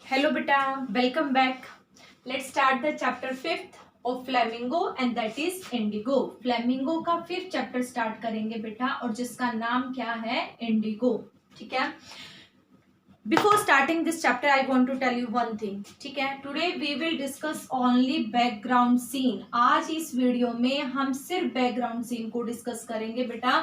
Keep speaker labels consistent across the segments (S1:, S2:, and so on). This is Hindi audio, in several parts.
S1: Hello beta, welcome back. Let's start the chapter 5th of Flamingo and that is Indigo. Flamingo का 5th chapter start करेंगे बेटा और जिसका नाम क्या है Indigo. ठीक है. Before starting this chapter, I want to tell you one thing. ठीक है. Today we will discuss only background scene. आज इस वीडियो में हम सिर्फ background scene को discuss करेंगे बेटा.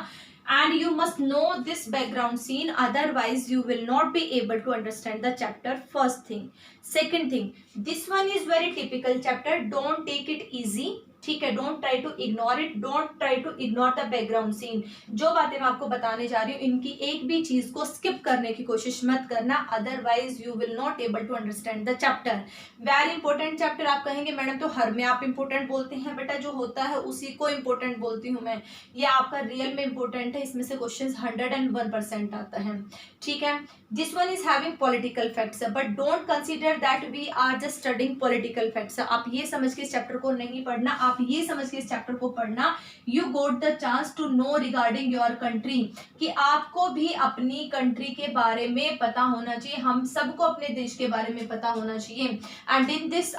S1: And you must know this background scene, otherwise you will not be able to understand the chapter. First thing. Second thing, this one is very typical chapter. Don't take it easy. ठीक है. Don't try to ignore it. Don't try to ignore the background scene. जो बातें मैं आपको बताने जा रही हूँ इनकी एक भी चीज को स्किप करने की कोशिश मत करना, otherwise you will not able to understand the chapter. Very important chapter. आप कहेंगे मैडम तो हर में आप इंपॉर्टेंट बोलते हैं. बेटा जो होता है उसी को इंपॉर्टेंट बोलती हूँ मैं. ये आपका रियल में इंपॉर्टेंट है. इसमें से क्वेश्चन 101% आता है. ठीक है. This one is having political facts, but don't consider that we are just studying political facts. आप ये समझ के इस चैप्टर को नहीं पढ़ना. आप ये समझ के इस चैप्टर को पढ़ना, you got the chance to know regarding your country, कि आपको भी अपनी कंट्री के बारे में पता होना चाहिए. हम सबको अपने देश के बारे में पता होना चाहिए. And in this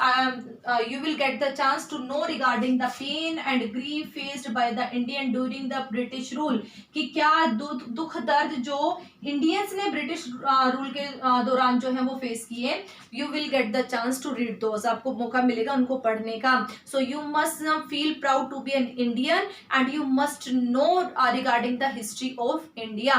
S1: you will get the chance to know regarding the pain and grief faced by the Indian during the British rule, कि क्या दुख दर्द जो इंडियंस ने ब्रिटिश रूल के दौरान जो है वो फेस किए. You will get the chance to read those. आपको मौका मिलेगा उनको पढ़ने का. So you must feel proud to be an Indian and you must know regarding the history of India,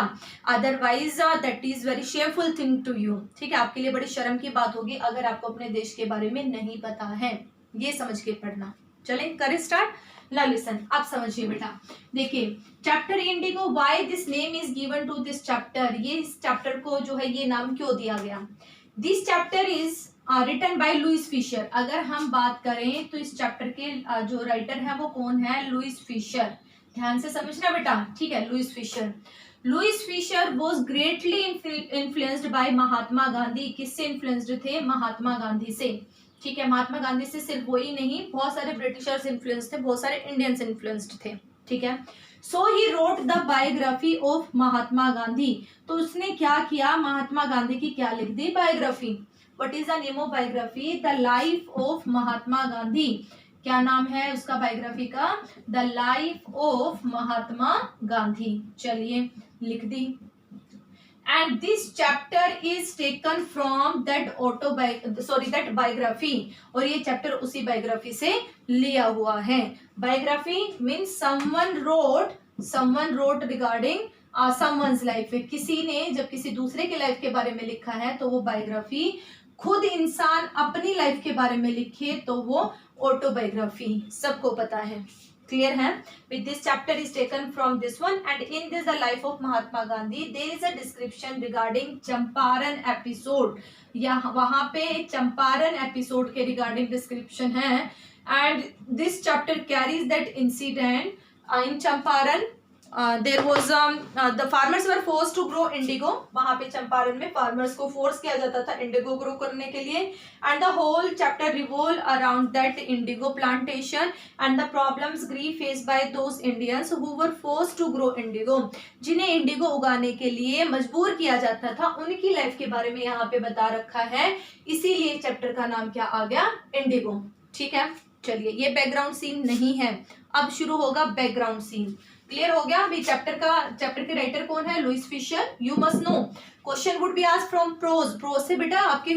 S1: otherwise that is very shameful thing to you. ठीक है. आपके लिए बड़ी शर्म की बात होगी अगर आपको अपने देश के बारे में नहीं पता है. ये समझ के पढ़ना. चलें करें स्टार्ट. Now listen, आप समझिए बेटा. देखिए chapter Indigo, why this name is given to this chapter. ये इस चैप्टर को जो है ये नाम क्यों दिया गया. This chapter is written by Louis Fischer. अगर हम बात करें तो इस चैप्टर के जो राइटर है वो कौन है, लुइस फिशर. ध्यान से समझना बेटा. ठीक है. Louis Fischer. Louis Fischer was greatly influenced by Mahatma Gandhi. किससे इन्फ्लुएंस्ड थे, महात्मा गांधी से. ठीक है. महात्मा गांधी से सिर्फ वही नहीं, बहुत सारे ब्रिटिशर्स इन्फ्लुएंस थे, बहुत सारे इंडियंस इन्फ्लुएंस्ड थे. ठीक है. So he wrote the biography of Mahatma Gandhi. तो उसने क्या किया, महात्मा गांधी की क्या लिख दी, biography. What is the name of biography, the life of Mahatma Gandhi. क्या नाम है उसका बायोग्राफी का, the life of Mahatma Gandhi. चलिए लिख दी. And this chapter is taken from that biography. और ये चैप्टर उसी बायोग्राफी से लिया हुआ है. Biography means someone wrote regarding someone's life. किसी ने जब किसी दूसरे के लाइफ के बारे में लिखा है तो वो बायोग्राफी. खुद इंसान अपनी लाइफ के बारे में लिखे तो वो ऑटोबायोग्राफी. सबको पता है. क्लियर है. With this chapter is taken from this one and in this the life of Mahatma Gandhi there is a description regarding Champaran episode. यहाँ वहां पे चंपारण एपिसोड के रिगार्डिंग डिस्क्रिप्शन है. And this chapter carries that incident in Champaran. There was the farmers were force to grow indigo. वहां पे चंपारण में फार्मर्स को फोर्स किया जाता था इंडिगो ग्रो करने के लिए. And the whole chapter revolve around that indigo plantation and the problems grief faced by those Indians who were force to grow indigo. जिन्हें इंडिगो उगाने के लिए मजबूर किया जाता था उनकी लाइफ के बारे में यहाँ पे बता रखा है. इसीलिए चैप्टर का नाम क्या आ गया, इंडिगो. ठीक है. चलिए ये बैकग्राउंड सीन नहीं है. अब शुरू होगा बैकग्राउंड सीन. क्लियर हो गया. अभी चैप्टर के राइटर कौन है, Louis Fischer. You must know. Question would be asked from prose से बेटा आपके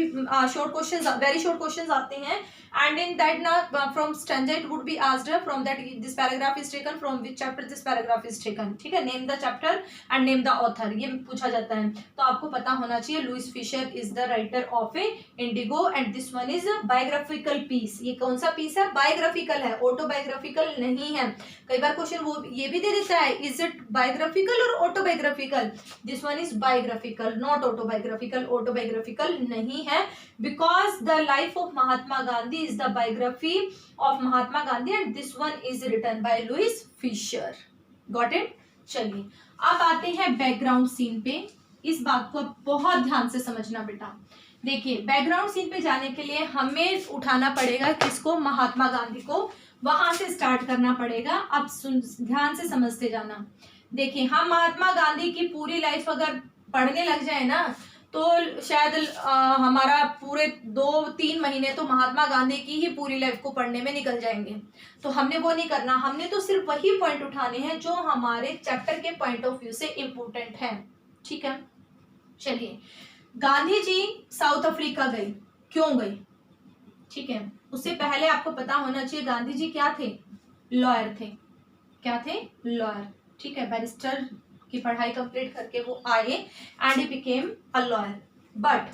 S1: short questions, very short questions आते हैं. एंड इन दैट ना from stanza it would be asked from that this paragraph is taken from which chapter this paragraph is taken. ठीक है. Name the chapter and name the author. ये पूछा जाता है. तो आपको पता होना चाहिए Louis Fischer is the writer of a indigo and this one is biographical piece. ये कौन सा पीस है, बायोग्राफिकल है, ऑटोबायोग्राफिकल नहीं है. कई बार क्वेश्चन वो ये भी दे देता है, इज इट बायोग्राफिकल और autobiographical. This one is biographical, not autobiographical. Autobiographical नहीं है because the life of Mahatma Gandhi is the biography of Mahatma Gandhi and this one is written by Louis Fischer. Got it. चलिए अब आते हैं बैकग्राउंड सीन पे. इस बात को बहुत ध्यान से समझना बेटा. देखिए बैकग्राउंड सीन पे जाने के लिए हमें उठाना पड़ेगा किसको, महात्मा गांधी को. वहां से स्टार्ट करना पड़ेगा. अब ध्यान से समझते जाना. देखिए हम महात्मा गांधी की पूरी लाइफ अगर पढ़ने लग जाए ना तो शायद हमारा पूरे 2-3 महीने तो महात्मा गांधी की ही पूरी लाइफ को पढ़ने में निकल जाएंगे। तो हमने वो नहीं करना, हमने तो सिर्फ वही पॉइंट उठाने हैं जो हमारे चैप्टर के पॉइंट ऑफ व्यू से इम्पोर्टेंट है। ठीक है, चलिए। गांधी जी साउथ अफ्रीका गए, क्यों गए? ठीक है, उससे पहले आपको पता होना चाहिए गांधी जी क्या थे? लॉयर थे। क्या थे? लॉयर। ठीक है, बैरिस्टर की पढ़ाई कंप्लीट करके वो आए and he became a lawyer, but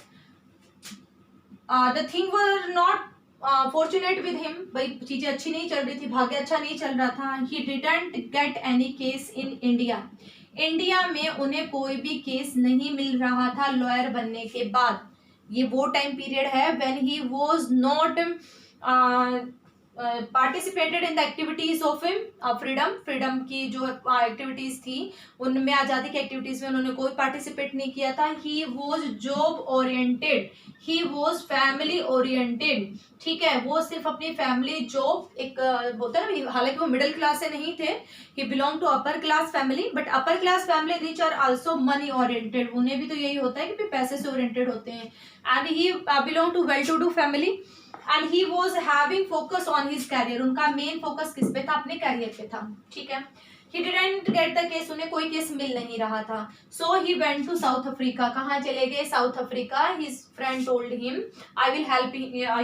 S1: the thing were not fortunate with him. भाई चीजें अच्छी नहीं चल रही थी, भाग्य अच्छा नहीं चल रहा था। ही didn't get any case in India. India में उन्हें कोई भी केस नहीं मिल रहा था लॉयर बनने के बाद। ये वो टाइम पीरियड है when he was not participated in the activities of freedom की जो एक्टिविटीज थी उनमें, आज़ादी की एक्टिविटीज में उन्होंने कोई पार्टिसिपेट नहीं किया था। He was job oriented, he was family oriented. ठीक है, वो सिर्फ अपनी फैमिली जॉब एक होता है ना, हालांकि वो मिडिल क्लास से नहीं थे, he belong to upper class family, but upper class family rich are also money oriented. उन्हें भी तो यही होता है कि पैसे से ओरिएंटेड होते हैं। And he belong to well to do family and he was having focus on his career. उनका मेन फोकस किस पे था? अपने कैरियर पे था। ठीक है, he didn't get the case, उन्हें कोई केस मिल नहीं रहा था। So he went to South Africa. कहाँ चले गए? South Africa. His friend told him I will help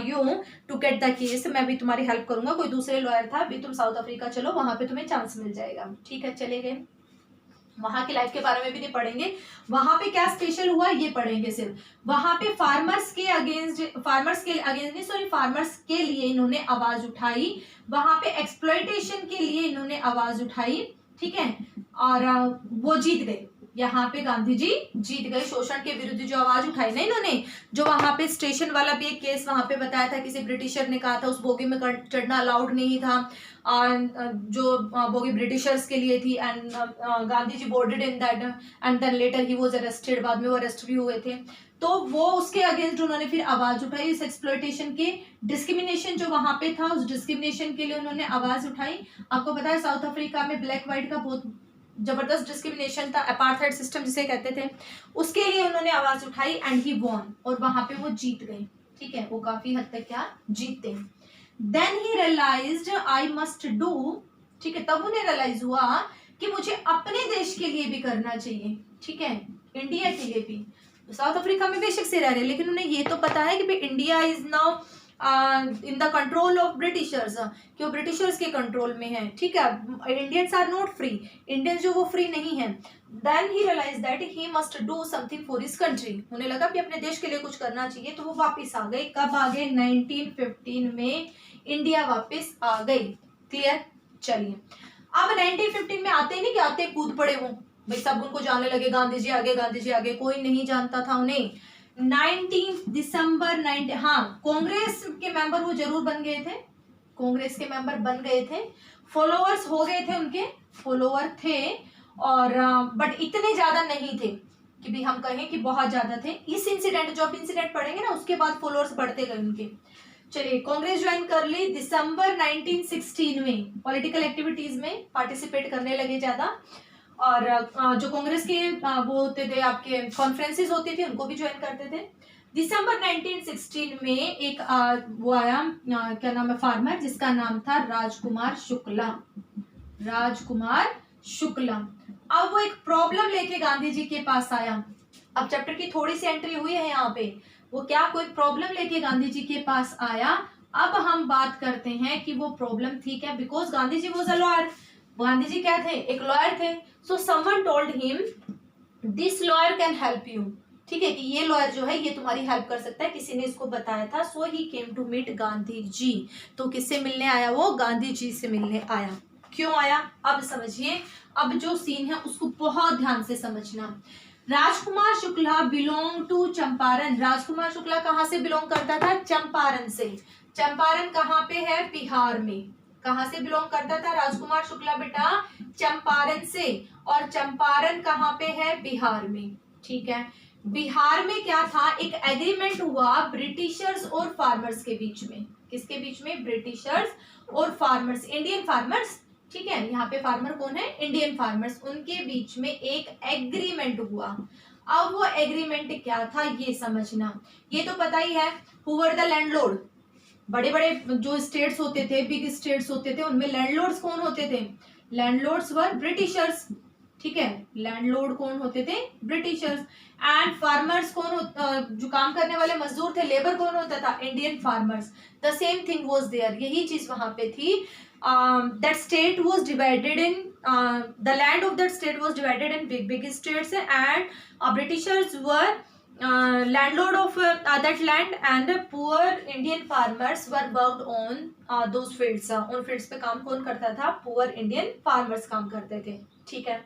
S1: you to get the case, मैं भी तुम्हारी हेल्प करूंगा। कोई दूसरे लॉयर था, भी तुम साउथ अफ्रीका चलो, वहां पे तुम्हें चांस मिल जाएगा। ठीक है, चले गए। वहां की लाइफ के बारे में भी नहीं पढ़ेंगे, वहां पे क्या स्पेशल हुआ ये पढ़ेंगे सिर्फ। वहां पे फार्मर्स के अगेंस्ट फार्मर्स के लिए इन्होंने आवाज उठाई। वहां पे एक्सप्लॉयटेशन के लिए इन्होंने आवाज उठाई। ठीक है, और वो जीत गए। यहाँ पे गांधी जी जीत गए। शोषण के विरुद्ध जो आवाज उठाई ना इन्होंने, जो वहां पे स्टेशन वाला भी एक केस वहां पे बताया था, किसी ब्रिटिशर ने कहा था उस बोगी में चढ़ना अलाउड नहीं था, जो बोगी ब्रिटिशर्स के लिए थी, and Gandhi ji boarded in that and then later he was arrested. बाद में वो अरेस्ट भी हुए थे। तो वो उसके अगेंस्ट उन्होंने फिर आवाज उठाई। इस एक्सप्लॉयटेशन के, डिस्क्रिमिनेशन जो वहां पे था उस डिस्क्रिमिनेशन के लिए उन्होंने आवाज उठाई। आपको पता है साउथ अफ्रीका में ब्लैक व्हाइट का बहुत जबरदस्त डिस्क्रिमिनेशन था, अपार्थाइड सिस्टम जिसे कहते थे, उसके लिए उन्होंने आवाज उठाई एंड ही वॉन, और वहां पे वो जीत गए। ठीक है, वो काफी हद तक क्या जीतते। Then he realized I must do. ठीक है, तब उन्हें रियलाइज हुआ कि मुझे अपने देश के लिए भी करना चाहिए। ठीक है, इंडिया के लिए भी। साउथ अफ्रीका में बेशक से रह रहे, लेकिन उन्हें ये तो पता है कि भाई India is now in the control of Britishers, कि वो ब्रिटिशर्स के कंट्रोल में है। ठीक है, Indians are not free, Indians जो वो फ्री नहीं है। Then he realize that he must do something for his country. उन्हें लगा कि अपने देश के लिए कुछ करना चाहिए, तो वो वापस आ गए। कब आ गए? 1915 में इंडिया वापस आ गई। क्लियर? चलिए, अब 1915 में आते ही नहीं कि आते कूद पड़े वो, भाई सब उनको जानने लगे गांधी जी आगे, गांधी जी आगे। कोई नहीं जानता था उन्हें। 19 दिसंबर 90, हाँ, कांग्रेस के मेंबर वो जरूर बन गए थे, कांग्रेस के मेंबर बन गए थे, फॉलोअर्स हो गए थे, उनके फॉलोअर थे, और बट इतने ज्यादा नहीं थे कि भी हम कहें कि बहुत ज्यादा थे। इस इंसिडेंट, जो आप इंसिडेंट पढ़ेंगे ना, उसके बाद फॉलोअर्स बढ़ते गए उनके। चलिए, कांग्रेस ज्वाइन कर ली। दिसंबर 1916 में पॉलिटिकल एक्टिविटीज में पार्टिसिपेट करने लगे ज्यादा, और जो कांग्रेस के वो होते थे, आपके कॉन्फ्रेंसेस होती थी, उनको भी ज्वाइन करते थे। दिसंबर 1916 में एक वो आया, क्या नाम है, फार्मर, जिसका नाम था राजकुमार शुक्ला। राजकुमार शुक्ला। अब वो एक प्रॉब्लम लेके गांधी जी के पास आया। अब चैप्टर की थोड़ी सी एंट्री हुई है यहाँ पे। वो क्या, कोई प्रॉब्लम लेके गांधी जी के पास आया। अब हम बात करते हैं कि वो प्रॉब्लम थी क्या, because Gandhi ji was a lawyer. Gandhi ji क्या थे? एक लॉयर थे। So someone told him this lawyer can help you. ठीक है, कि ये लॉयर जो है ये तुम्हारी हेल्प कर सकता है, किसी ने इसको बताया था। So he came to meet Gandhi जी। तो किससे मिलने आया वो? गांधी जी से मिलने आया। क्यों आया? अब समझिए, अब जो सीन है उसको बहुत ध्यान से समझना। Rajkumar Shukla belong to Champaran. राजकुमार शुक्ला कहाँ से बिलोंग करता था? चंपारण से। चंपारण कहाँ पे है? बिहार में। कहाँ से बिलोंग करता था राजकुमार शुक्ला बेटा? चंपारण से। और चंपारण कहाँ पे है? बिहार में। ठीक है, बिहार में क्या था? एक एग्रीमेंट हुआ ब्रिटिशर्स और फार्मर्स के बीच में। किसके बीच में? ब्रिटिशर्स और फार्मर्स, इंडियन फार्मर्स। ठीक है, यहाँ पे फार्मर कौन है? Indian farmers. उनके बीच में एक एग्रीमेंट हुआ। अब वो एग्रीमेंट क्या था ये समझना। ये तो पता ही है, हु वर द लैंडलॉर्ड, बड़े बड़े जो स्टेट्स होते थे, बिग स्टेट्स होते थे, उनमें लैंडलॉर्ड्स कौन होते थे? लैंडलॉर्ड्स वर ब्रिटिशर्स, ठीक है, लैंडलॉर्ड कौन होते थे? ब्रिटिशर्स। एंड फार्मर्स कौन जो काम करने वाले मजदूर थे, लेबर कौन होता था? Indian farmers. The same thing was there, यही चीज वहां पे थी। That state was divided in the land of that state was divided in big big states and Britishers were landlord of that land and poor Indian farmers were worked on those fields. उन fields पे काम कौन करता था? poor Indian farmers काम करते थे, ठीक है।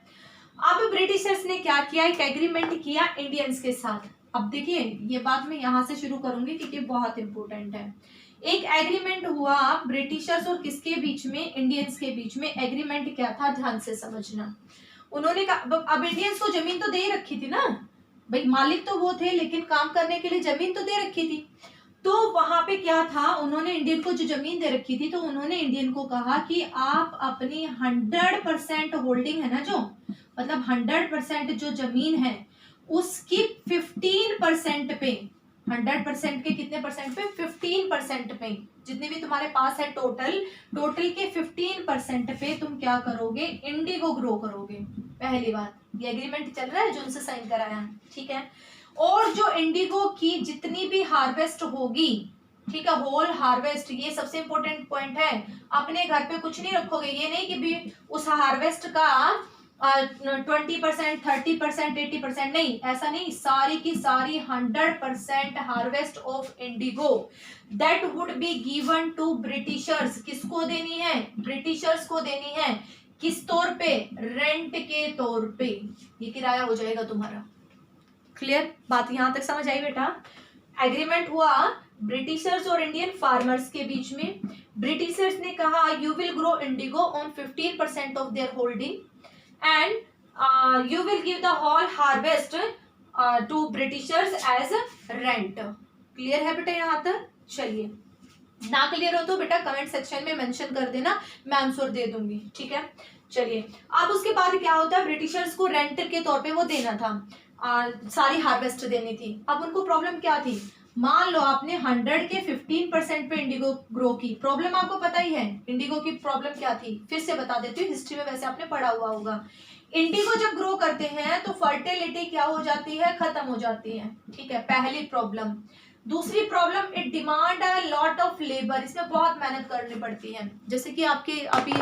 S1: अब ब्रिटिशर्स ने क्या किया? एक एग्रीमेंट किया इंडियंस के साथ। अब देखिए ये बात मैं यहाँ से शुरू करूंगी क्योंकि बहुत इंपॉर्टेंट है। एक एग्रीमेंट हुआ ब्रिटिशर्स और किसके बीच में? इंडियंस के बीच में। एग्रीमेंट क्या था? ध्यान से समझना। उन्होंने कहा, अब इंडियंस को जमीन तो दे ही रखी थी ना भाई, मालिक तो वो थे लेकिन काम करने के लिए जमीन तो दे रखी थी। तो वहां पे क्या था, उन्होंने इंडियन को जो जमीन दे रखी थी, तो उन्होंने इंडियन को कहा कि आप अपनी 100% होल्डिंग है ना, जो मतलब 100% जो जमीन है उसकी 15% पे, 100% के कितने परसेंट पे? 15% पे, जितने भी तुम्हारे पास है टोटल के 15% पे तुम क्या करोगे? इंडिगो ग्रो करोगे। पहली बात, ये एग्रीमेंट चल रहा है जो उनसे साइन कराया है, ठीक है। और जो इंडिगो की जितनी भी हार्वेस्ट होगी, ठीक है, होल हार्वेस्ट, ये सबसे इंपॉर्टेंट पॉइंट है। अपने घर पे कुछ नहीं रखोगे, ये नहीं कि भी उस हार्वेस्ट का 20%, 30%, 80%, नहीं, ऐसा नहीं। सारी की सारी 100% harvest of indigo that would be given to Britishers. किसको देनी है? ब्रिटिशर्स को देनी है। किस तौर पे? रेंट के तौर पे। ये किराया हो जाएगा तुम्हारा। क्लियर? बात यहां तक समझ आई बेटा? एग्रीमेंट हुआ ब्रिटिशर्स और इंडियन फार्मर्स के बीच में। ब्रिटिशर्स ने कहा you will grow indigo on 15% of their holding and you will give the whole harvest to Britishers as rent. Clear है बेटा यहां तक? चलिए, ना क्लियर हो तो बेटा कमेंट सेक्शन में मेंशन कर देना, मैं आंसर दे दूंगी, ठीक है। चलिए, अब उसके बाद क्या होता है? ब्रिटिशर्स को रेंट के तौर पे वो देना था, सारी हार्वेस्ट देनी थी। अब उनको प्रॉब्लम क्या थी? मान लो आपने 100 के 15% पे इंडिगो ग्रो की। प्रॉब्लम आपको पता ही है इंडिगो की प्रॉब्लम क्या थी, फिर से बता देती हूँ, हिस्ट्री में वैसे आपने पढ़ा हुआ होगा। इंडिगो जब ग्रो करते हैं तो फर्टिलिटी क्या हो जाती है? खत्म हो जाती है, ठीक है, पहली प्रॉब्लम। दूसरी problem, it demand a lot of labour, इसमें बहुत मेहनत करनी पड़ती है। जैसे कि आपके अभी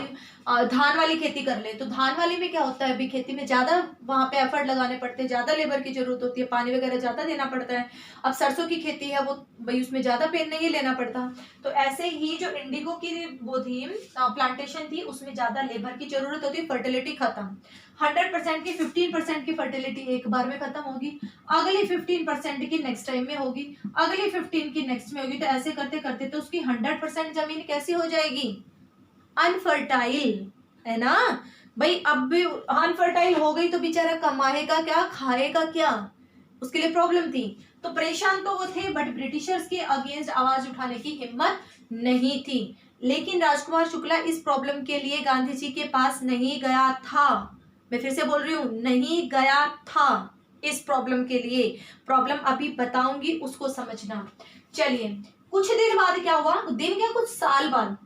S1: धान वाली खेती कर ले तो धान वाली में क्या होता है? अभी खेती में ज्यादा वहां पे एफर्ट लगाने पड़ते हैं, ज्यादा लेबर की जरूरत होती है, पानी वगैरह ज्यादा देना पड़ता है। अब सरसों की खेती है वो भाई उसमें ज्यादा पेड़ नहीं लेना पड़ता। तो ऐसे ही जो इंडिगो की वो थी प्लांटेशन थी, उसमें ज्यादा लेबर की जरूरत होती है, फर्टिलिटी खत्म। 100% की 15% की फर्टिलिटी एक बार में खत्म होगी, अगली 15% की नेक्स्ट टाइम में होगी, अगली 15 की नेक्स्ट में होगी। तो ऐसे करते करते तो उसकी 100% जमीन कैसी हो जाएगी? अनफर्टाइल, है ना भाई। अब भी अनफर्टाइल हो गई तो बेचारा कमाएगा क्या, खाएगा क्या? उसके लिए प्रॉब्लम थी। तो परेशान तो वो थे, बट ब्रिटिशर्स के अगेंस्ट आवाज उठाने की हिम्मत नहीं थी। लेकिन राजकुमार शुक्ला इस प्रॉब्लम के लिए गांधी जी के पास नहीं गया था। मैं फिर से बोल रही हूँ, नहीं गया था इस प्रॉब्लम के लिए। प्रॉब्लम अभी बताऊंगी, उसको समझना। चलिए, कुछ देर बाद क्या हुआ? दिन क्या, कुछ साल बाद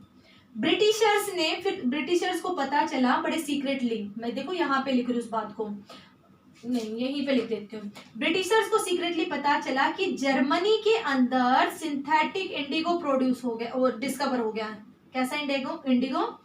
S1: ब्रिटिशर्स ने, फिर ब्रिटिशर्स को पता चला बड़े सीक्रेटली, मैं देखो यहाँ पे लिख रही हूँ उस बात को, नहीं यहीं पे लिख देती हूँ। ब्रिटिशर्स को सीक्रेटली पता चला कि जर्मनी के अंदर सिंथेटिक इंडिगो प्रोड्यूस हो गया और डिस्कवर हो गया है। कैसा इंडिगो?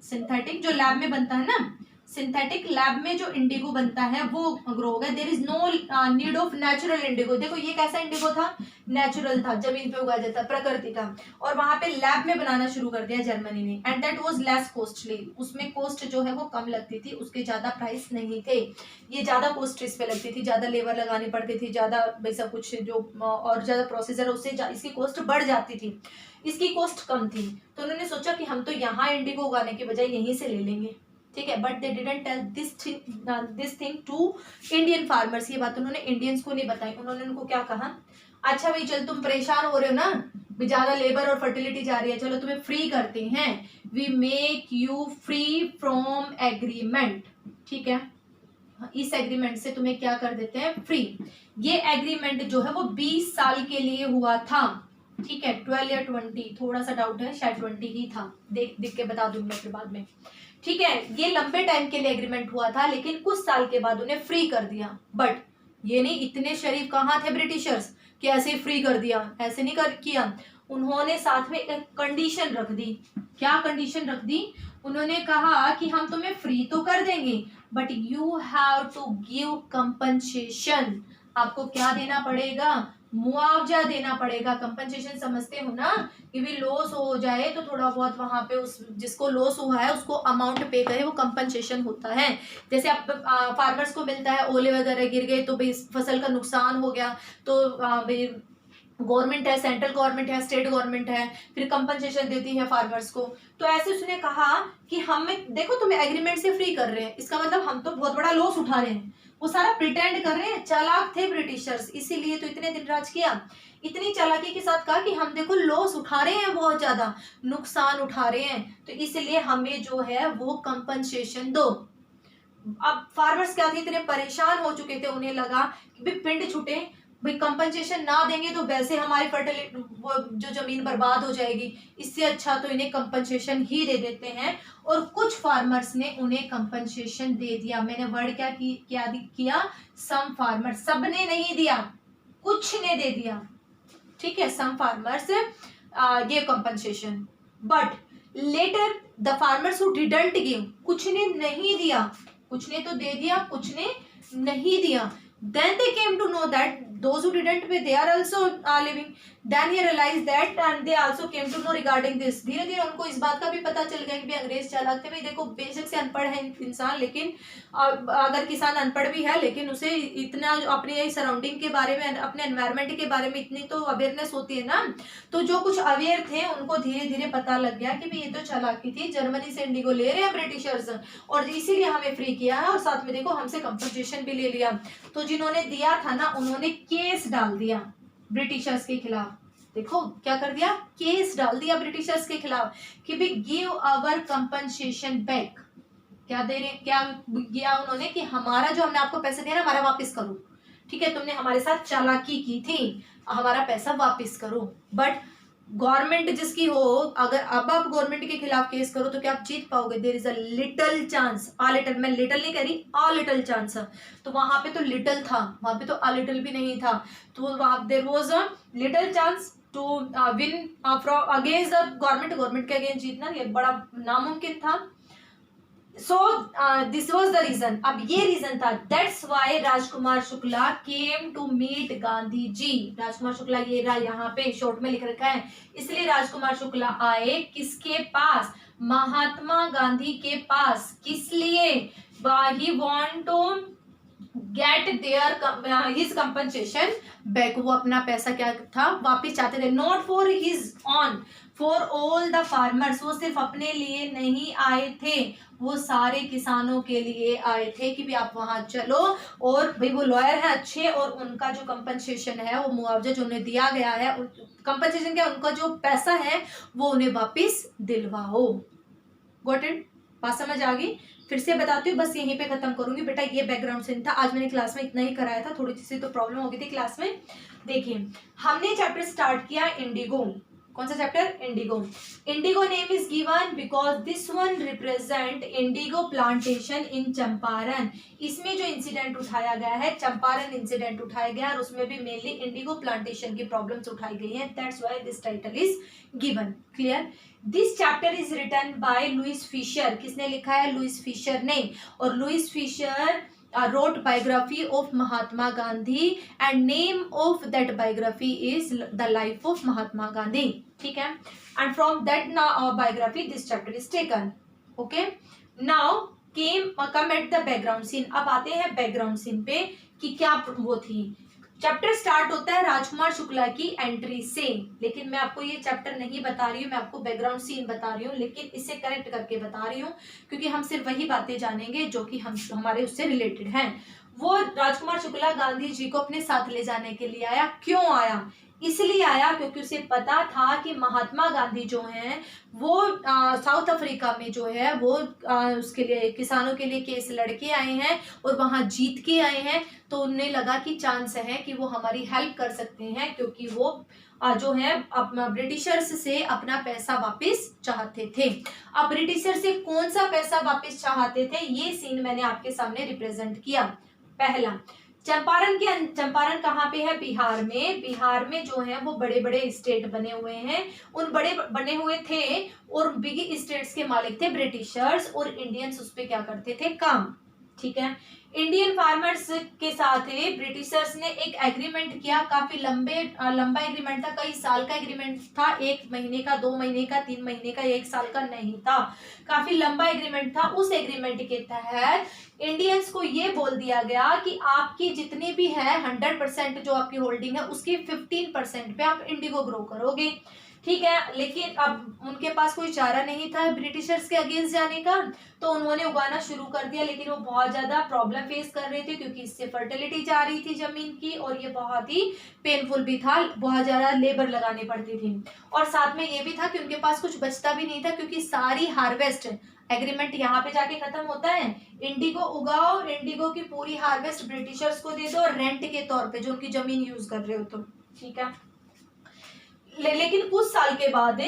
S1: सिंथेटिक जो लैब में बनता है ना, सिंथेटिक लैब में जो इंडिगो बनता है वो ग्रो हो गया। There is no need of natural indigo. देखो ये कैसा इंडिगो था? नेचुरल था, जमीन पे उगाया जाता, प्रकृति का। और वहां पे लैब में बनाना शुरू कर दिया जर्मनी ने, and that was less costly. उसमें कॉस्ट जो है वो कम लगती थी, उसके ज्यादा प्राइस नहीं थे। ये ज्यादा कॉस्ट इस पे लगती थी, ज्यादा लेबर लगानी पड़ती थी, ज्यादा वैसा कुछ जो और ज्यादा प्रोसीजर, उससे इसकी कॉस्ट बढ़ जाती थी, इसकी कॉस्ट कम थी। तो उन्होंने सोचा कि हम तो यहाँ इंडिगो उगाने के बजाय यहीं से ले लेंगे, ठीक है। But they didn't tell this thing to Indian farmers. ये बात उन्होंने इंडियंस को नहीं बताई। उन्होंने उनको क्या कहा? अच्छा भाई चल, तुम परेशान हो रहे हो ना, ज्यादा लेबर और फर्टिलिटी जा रही है, चलो तुम्हें फ्री करते हैं, we make you free from agreement, ठीक है। इस एग्रीमेंट से तुम्हें क्या कर देते हैं, फ्री। ये एग्रीमेंट जो है वो 20 साल के लिए हुआ था, ठीक है, 12 या 20, थोड़ा सा डाउट है, शायद 20 ही था, देख के बता दूंगा फिर बाद में, ठीक है। ये लंबे टाइम के लिए एग्रीमेंट हुआ था, लेकिन कुछ साल के बाद उन्हें फ्री कर दिया। बट ये नहीं, इतने शरीफ कहाँ थे ब्रिटिशर्स कि ऐसे ही फ्री कर दिया, ऐसे नहीं कर किया। उन्होंने साथ में एक कंडीशन रख दी। क्या कंडीशन रख दी? उन्होंने कहा कि हम तुम्हें फ्री तो कर देंगे, but you have to give compensation. आपको क्या देना पड़ेगा? मुआवजा देना पड़ेगा। कंपनसेशन समझते हो ना, कि भी लॉस हो जाए तो थोड़ा बहुत वहां पे उस जिसको लॉस हुआ है उसको अमाउंट पे करे, वो कंपनसेशन होता है। जैसे आप फार्मर्स को मिलता है, ओले वगैरह गिर गए तो भाई फसल का नुकसान हो गया, तो भाई गवर्नमेंट है, सेंट्रल गवर्नमेंट है, स्टेट गवर्नमेंट है, फिर कंपनसेशन देती है फार्मर्स को। तो ऐसे उसने कहा कि हम देखो तुम्हें एग्रीमेंट से फ्री कर रहे हैं, इसका मतलब हम तो बहुत बड़ा लॉस उठा रहे हैं। वो सारा प्रिटेंड कर रहे हैं, चालाक थे ब्रिटिशर्स, इसीलिए तो इतने दिन राज किया। इतनी चालाकी के साथ कहा कि हम देखो लॉस उठा रहे हैं, बहुत ज्यादा नुकसान उठा रहे हैं, तो इसलिए हमें जो है वो कंपनसेशन दो। अब फार्मर्स क्या थे, इतने परेशान हो चुके थे, उन्हें लगा कि भाई पिंड छुटे, भाई कंपनसेशन ना देंगे तो वैसे हमारी फर्टिलिटी वो जो जमीन बर्बाद हो जाएगी, इससे अच्छा तो इन्हें कंपनसेशन ही दे देते हैं। और कुछ फार्मर्स ने उन्हें कंपनसेशन दे दिया। मैंने वर्ड क्या किया? सम फार्मर, सबने नहीं दिया, कुछ ने दे दिया, ठीक है। Some farmers give compensation, but later the farmers who didn't give, कुछ ने नहीं दिया, कुछ ने तो दे दिया, कुछ ने नहीं दिया। Then they came to know that those who didn't pay, they are also living. Then he realized that and they also came to know regarding this. धीरे धीरे उनको इस बात का भी पता चल गया कि भाई अंग्रेज चालाक थे। भाई देखो बेशक से अनपढ़ है इंसान, लेकिन अगर किसान अनपढ़ भी है लेकिन उसे इतना अपने सराउंडिंग के बारे में, अपने एनवायरमेंट के बारे में इतनी तो अवेयरनेस होती है ना। तो जो कुछ अवेयर थे उनको धीरे धीरे पता लग गया कि भाई ये तो चालाकी थी, जर्मनी से इंडिगो ले रहे हैं ब्रिटिशर्स और इसीलिए हमें फ्री किया है, और साथ में देखो हमसे कंपनसेशन भी ले लिया। तो जिन्होंने दिया था ना, उन्होंने केस डाल दिया ब्रिटिशर्स के खिलाफ। देखो क्या कर दिया, केस डाल दिया ब्रिटिशर्स के खिलाफ कि भी गिव अवर कंपनसेशन बैक। क्या दे रहे, क्या किया उन्होंने कि हमारा जो हमने आपको पैसे दिया ना, हमारा वापस करो, ठीक है, तुमने हमारे साथ चालाकी की थी, हमारा पैसा वापस करो। बट गवर्नमेंट जिसकी हो, अगर अब आप गवर्नमेंट के खिलाफ केस करो तो क्या आप जीत पाओगे? There is a little chance, a little, मैं लिटिल नहीं कह रही, आ लिटिल चांस। तो वहां पे तो लिटिल था, वहां पे तो आ लिटिल भी नहीं था, तो वहां there was a little chance to win from against the government, government के अगेंस्ट जीतना ये बड़ा नामुमकिन था। So this was the reason. अब ये रीजन था, that's why Rajkumar Shukla came to meet Gandhi ji. Rajkumar Shukla ये रहा यहाँ पे शॉर्ट में लिख रखा है, इसलिए राजकुमार शुक्ला आए किसके पास? महात्मा गांधी के पास। किस लिए? He want to get their his compensation back. वो अपना पैसा क्या था, वापिस चाहते थे। Not for his own, for all the farmers. वो सिर्फ अपने लिए नहीं आए थे, वो सारे किसानों के लिए आए थे कि भी आप वहां चलो और भाई वो लॉयर है अच्छे, और उनका जो कंपनसेशन है, वो मुआवजा जो उन्हें दिया गया है, कंपनसेशन क्या, उनका जो पैसा है वो उन्हें वापिस दिलवाओ। Got it? बात समझ आ गई? फिर से बताती हूँ, बस यहीं पे खत्म करूंगी बेटा। ये बैकग्राउंड सीन था, आज मैंने क्लास में इतना ही कराया था, थोड़ी सी तो प्रॉब्लम हो गई थी क्लास में। देखिए हमने चैप्टर स्टार्ट किया इंडिगो। कौन सा chapter? Indigo. Indigo name is given because this one represent Indigo plantation in Champaran. इसमें जो इंसिडेंट उठाया गया है, चंपारण इंसिडेंट उठाया गया, और उसमें भी मेनली इंडिगो प्लांटेशन की प्रॉब्लम्स उठाई गई हैं। That's why this title is given. Clear? This chapter is written by Louis Fischer. किसने लिखा है? लुइस फिशर ने। और Louis Fischer wrote biography of Mahatma Gandhi and name of that biography is the life of Mahatma Gandhi. ठीक है? And from that biography this chapter is taken. Okay? Now come at the background scene. अब आते हैं background scene पे कि क्या वो थी। चैप्टर स्टार्ट होता है राजकुमार शुक्ला की एंट्री से, लेकिन मैं आपको ये चैप्टर नहीं बता रही हूँ, मैं आपको बैकग्राउंड सीन बता रही हूँ, लेकिन इससे कनेक्ट करके बता रही हूँ क्योंकि हम सिर्फ वही बातें जानेंगे जो कि हम हमारे उससे रिलेटेड हैं। वो राजकुमार शुक्ला गांधी जी को अपने साथ ले जाने के लिए आया। क्यों आया? इसलिए आया क्योंकि उसे पता था कि महात्मा गांधी जो हैं वो साउथ अफ्रीका में जो है वो उसके लिए किसानों के लिए केस लड़के आए हैं और वहां जीत के आए हैं। तो उन्हें लगा कि चांस है कि वो हमारी हेल्प कर सकते हैं, क्योंकि वो जो है अपना ब्रिटिशर्स से अपना पैसा वापस चाहते थे। अब ब्रिटिशर से कौन सा पैसा वापस चाहते थे, ये सीन मैंने आपके सामने रिप्रेजेंट किया। पहला, चंपारण कहाँ पे है? बिहार में। बिहार में जो है वो बड़े बड़े स्टेट बने हुए हैं, उन बड़े बने हुए थे और बिग स्टेट्स के मालिक थे ब्रिटिशर्स, और इंडियंस उस पे क्या करते थे? काम। ठीक है। इंडियन फार्मर्स के साथ ब्रिटिशर्स ने एक एग्रीमेंट किया, काफी लंबा एग्रीमेंट था, कई साल का एग्रीमेंट था, 1 महीने का, 2 महीने का, 3 महीने का, 1 साल का नहीं था, काफी लंबा एग्रीमेंट था। उस एग्रीमेंट के तहत इंडियंस को ये बोल दिया गया कि आपकी जितनी भी है 100% जो आपकी होल्डिंग है उसकी 15% पे आप इंडिगो ग्रो करोगे। ठीक है। लेकिन अब उनके पास कोई चारा नहीं था ब्रिटिशर्स के अगेंस्ट जाने का, तो उन्होंने उगाना शुरू कर दिया, लेकिन वो बहुत ज्यादा प्रॉब्लम फेस कर रहे थे क्योंकि इससे फर्टिलिटी जा रही थी जमीन की, और ये बहुत ही पेनफुल भी था, बहुत ज्यादा लेबर लगानी पड़ती थी। और साथ में ये भी था कि उनके पास कुछ बचता भी नहीं था, क्योंकि सारी हार्वेस्ट, एग्रीमेंट यहाँ पे जाके खत्म होता है, इंडिगो उगाओ, इंडिगो की पूरी हार्वेस्ट ब्रिटिशर्स को दे दो रेंट के तौर पे, जो उनकी जमीन यूज कर रहे हो तो। ठीक है। लेकिन कुछ साल के बाद,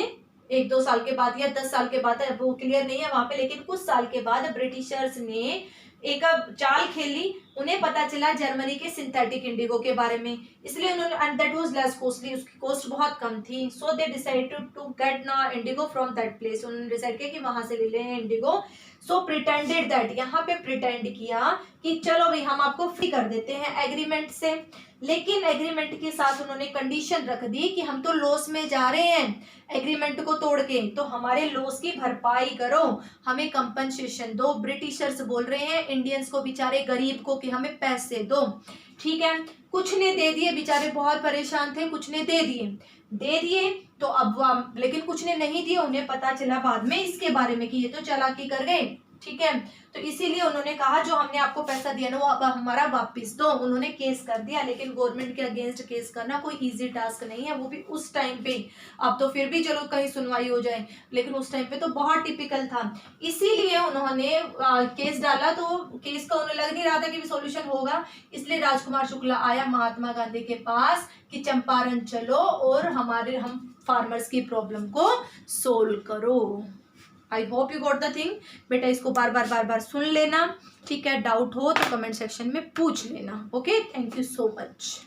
S1: 1-2 साल के बाद या 10 साल के बाद, वो क्लियर नहीं है वहां पे, लेकिन कुछ साल के बाद ब्रिटिशर्स ने एक चाल खेली। उन्हें पता चला जर्मनी के सिंथेटिक इंडिगो के बारे में, इसलिए उन्होंने, and that was less costly, उसकी कॉस्ट बहुत कम थी, सो दे डिसाइडेड टू गेट ना इंडिगो फ्रॉम दैट प्लेस। उन्होंने डिसाइड किया कि वहां से ले लें इंडिगो। सो प्रिटेंडेड दैट, यहाँ पे प्रिटेंड किया कि चलो भाई हम आपको फ्री कर देते हैं एग्रीमेंट से, लेकिन एग्रीमेंट के साथ उन्होंने कंडीशन रख दी कि हम तो लॉस में जा रहे हैं एग्रीमेंट को तोड़ के, तो हमारे लॉस की भरपाई करो, हमें कंपनसेशन दो। ब्रिटिशर्स बोल रहे हैं इंडियंस को, बेचारे गरीब को, कि हमें पैसे दो। ठीक है। कुछ ने दे दिए, बेचारे बहुत परेशान थे, कुछ ने दे दिए तो अब लेकिन कुछ ने नहीं दिए। उन्हें पता चला बाद में इसके बारे में कि ये तो चालाकी कर गए। ठीक है। तो इसीलिए उन्होंने कहा जो हमने आपको पैसा दिया ना वो अब हमारा वापिस दो। उन्होंने केस कर दिया, लेकिन गवर्नमेंट के अगेंस्ट केस करना कोई इजी टास्क नहीं है, वो भी उस टाइम पे। अब तो फिर भी चलो कहीं सुनवाई हो जाए, लेकिन उस टाइम पे तो बहुत टिपिकल था, इसीलिए उन्होंने केस डाला। तो केस का उन्हें लग नहीं रहा था कि भी सॉल्यूशन होगा, इसलिए राजकुमार शुक्ला आया महात्मा गांधी के पास कि चंपारण चलो और हम फार्मर्स की प्रॉब्लम को सोल्व करो। I hope you got the thing. बेटा इसको बार बार सुन लेना। ठीक है। डाउट हो तो कमेंट सेक्शन में पूछ लेना। Okay, thank you so much.